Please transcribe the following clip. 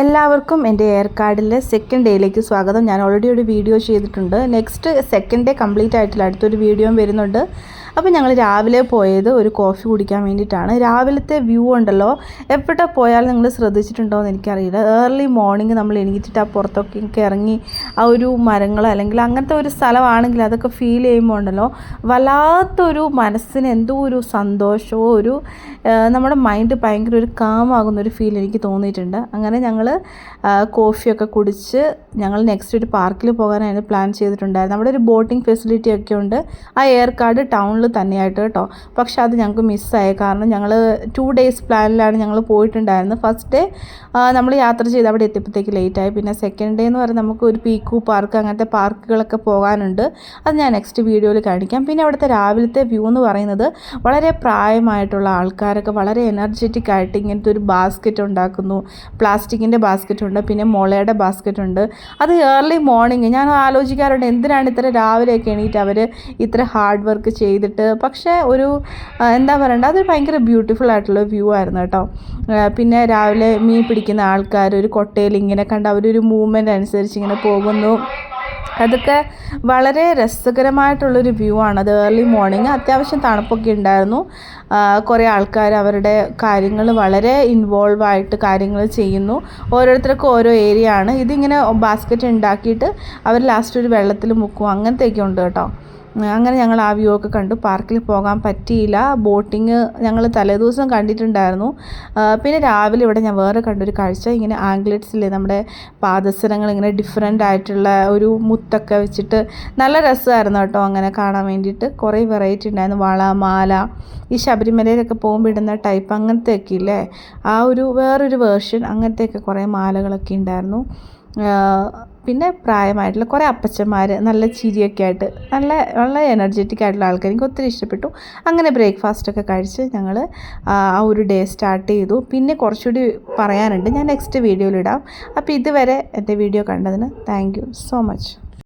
എല്ലാവർക്കും എൻ്റെ എയർ കാർഡിലെ സെക്കൻഡ് ഡേയിലേക്ക് സ്വാഗതം. ഞാൻ ഓൾറെഡി ഒരു വീഡിയോ ചെയ്തിട്ടുണ്ട്. നെക്സ്റ്റ് സെക്കൻഡ് ഡേ കംപ്ലീറ്റ് ആയിട്ടില്ല, അടുത്തൊരു വീഡിയോയും വരുന്നുണ്ട്. അപ്പോൾ ഞങ്ങൾ രാവിലെ പോയത് ഒരു കോഫി കുടിക്കാൻ വേണ്ടിയിട്ടാണ്. രാവിലത്തെ വ്യൂ ഉണ്ടല്ലോ, എവിടെ പോയാലും നിങ്ങൾ ശ്രദ്ധിച്ചിട്ടുണ്ടോ എന്ന് എനിക്കറിയില്ല. ഏർലി മോർണിംഗ് നമ്മൾ എണീറ്റിട്ട് ആ പുറത്തൊക്കെ ഇറങ്ങി ആ ഒരു മരങ്ങൾ അല്ലെങ്കിൽ അങ്ങനത്തെ ഒരു സ്ഥലമാണെങ്കിൽ അതൊക്കെ ഫീൽ ചെയ്യുമ്പോൾ ഉണ്ടല്ലോ, വല്ലാത്തൊരു മനസ്സിന് എന്തോ ഒരു സന്തോഷമോ ഒരു നമ്മുടെ മൈൻഡ് ഭയങ്കര ഒരു കാമാകുന്നൊരു ഫീൽ എനിക്ക് തോന്നിയിട്ടുണ്ട്. അങ്ങനെ ഞങ്ങൾ കോഫിയൊക്കെ കുടിച്ച് ഞങ്ങൾ നെക്സ്റ്റ് ഒരു പാർക്കിൽ പോകാനായിരുന്നു പ്ലാൻ ചെയ്തിട്ടുണ്ടായിരുന്നു. അവിടെ ഒരു ബോട്ടിംഗ് ഫെസിലിറ്റി ഒക്കെ ഉണ്ട്. ആ എയർ കാർഡ് ടൗണിൽ തന്നെയായിട്ട് കേട്ടോ. പക്ഷെ അത് ഞങ്ങൾക്ക് മിസ്സായി. കാരണം ഞങ്ങൾ 2 days പ്ലാനിലാണ് ഞങ്ങൾ പോയിട്ടുണ്ടായിരുന്നത്. ഫസ്റ്റ് ഡേ നമ്മൾ യാത്ര ചെയ്ത് അവിടെ എത്തിയപ്പോഴത്തേക്ക് ലേറ്റായി. പിന്നെ സെക്കൻഡ് ഡേ എന്ന് പറയുന്നത് നമുക്ക് ഒരു പീക്കു പാർക്ക് അങ്ങനത്തെ പാർക്കുകളൊക്കെ പോകാനുണ്ട്. അത് ഞാൻ നെക്സ്റ്റ് വീഡിയോയിൽ കാണിക്കാം. പിന്നെ അവിടുത്തെ രാവിലത്തെ വ്യൂ എന്ന് പറയുന്നത് വളരെ പ്രായമായിട്ടുള്ള ആൾക്കാരൊക്കെ വളരെ എനർജറ്റിക് ആയിട്ട് ഇങ്ങനത്തെ ഒരു ബാസ്ക്കറ്റ് ഉണ്ടാക്കുന്നു. പ്ലാസ്റ്റിക്കിൻ്റെ ബാസ്ക്കറ്റ് ഉണ്ട്, പിന്നെ മുളയുടെ ബാസ്ക്കറ്റ് ഉണ്ട്. അത് ഏർലി മോർണിംഗ് ഞാൻ ആലോചിക്കാറുണ്ട്, എന്തിനാണ് ഇത്ര രാവിലെയൊക്കെ എണീറ്റ് അവർ ഇത്ര ഹാർഡ് വർക്ക് ചെയ്തിട്ട്. പക്ഷേ ഒരു എന്താ പറയണ്ട, അതൊരു ഭയങ്കര ബ്യൂട്ടിഫുൾ ആയിട്ടുള്ള വ്യൂ ആയിരുന്നു കേട്ടോ. പിന്നെ രാവിലെ മീൻ പിടിക്കുന്ന ആൾക്കാർ ഒരു കൊട്ടയിൽ ഇങ്ങനെ കണ്ട് അവരൊരു മൂവ്മെൻ്റ് അനുസരിച്ച് ഇങ്ങനെ പോകുന്നു. അതൊക്കെ വളരെ രസകരമായിട്ടുള്ളൊരു വ്യൂ ആണ്. അത് ഏർലി മോർണിംഗ് അത്യാവശ്യം തണുപ്പൊക്കെ ഉണ്ടായിരുന്നു. കുറേ ആൾക്കാർ അവരുടെ കാര്യങ്ങൾ വളരെ ഇൻവോൾവ് ആയിട്ട് കാര്യങ്ങൾ ചെയ്യുന്നു. ഓരോരുത്തർക്കും ഓരോ ഏരിയ ആണ്. ഇതിങ്ങനെ ബാസ്ക്കറ്റ് ഉണ്ടാക്കിയിട്ട് അവർ ലാസ്റ്റ് ഒരു വെള്ളത്തിൽ മുക്കും, അങ്ങനത്തെയൊക്കെ ഉണ്ട് കേട്ടോ. അങ്ങനെ ഞങ്ങൾ ആ വ്യൂ ഒക്കെ കണ്ടു. പാർക്കിൽ പോകാൻ പറ്റിയില്ല. ബോട്ടിങ് ഞങ്ങൾ തലേദിവസം കണ്ടിട്ടുണ്ടായിരുന്നു. പിന്നെ രാവിലെ ഇവിടെ ഞാൻ വേറെ കണ്ടൊരു കാഴ്ച, ഇങ്ങനെ ആംഗ്ലെറ്റ്സിലെ നമ്മുടെ പാദസരങ്ങൾ ഇങ്ങനെ ഡിഫറെൻ്റ് ആയിട്ടുള്ള ഒരു മുത്തൊക്കെ വെച്ചിട്ട് നല്ല രസമായിരുന്നു കേട്ടോ. അങ്ങനെ കാണാൻ വേണ്ടിയിട്ട് കുറേ വെറൈറ്റി ഉണ്ടായിരുന്നു. വള, മാല, ഈ ശബരിമലയിലൊക്കെ പോകുമ്പോൾ ഇടുന്ന ടൈപ്പ് അങ്ങനത്തെയൊക്കെ ഇല്ലേ, ആ ഒരു വേറൊരു വേർഷൻ അങ്ങനത്തെയൊക്കെ കുറേ മാലകളൊക്കെ ഉണ്ടായിരുന്നു. പിന്നെ പ്രായമായിട്ടുള്ള കുറേ അപ്പച്ചന്മാർ നല്ല ചിരിയൊക്കെ ആയിട്ട് നല്ല എനർജറ്റിക് ആയിട്ടുള്ള ആൾക്കാർ എനിക്ക് ഒത്തിരി ഇഷ്ടപ്പെട്ടു. അങ്ങനെ ബ്രേക്ക്ഫാസ്റ്റൊക്കെ കഴിച്ച് ഞങ്ങൾ ആ ഒരു ഡേ സ്റ്റാർട്ട് ചെയ്തു. പിന്നെ കുറച്ചുകൂടി പറയാനുണ്ട്, ഞാൻ നെക്സ്റ്റ് വീഡിയോയിലിടാം. അപ്പോൾ ഇതുവരെ എൻ്റെ വീഡിയോ കണ്ടതിന് താങ്ക് യു സോ മച്ച്.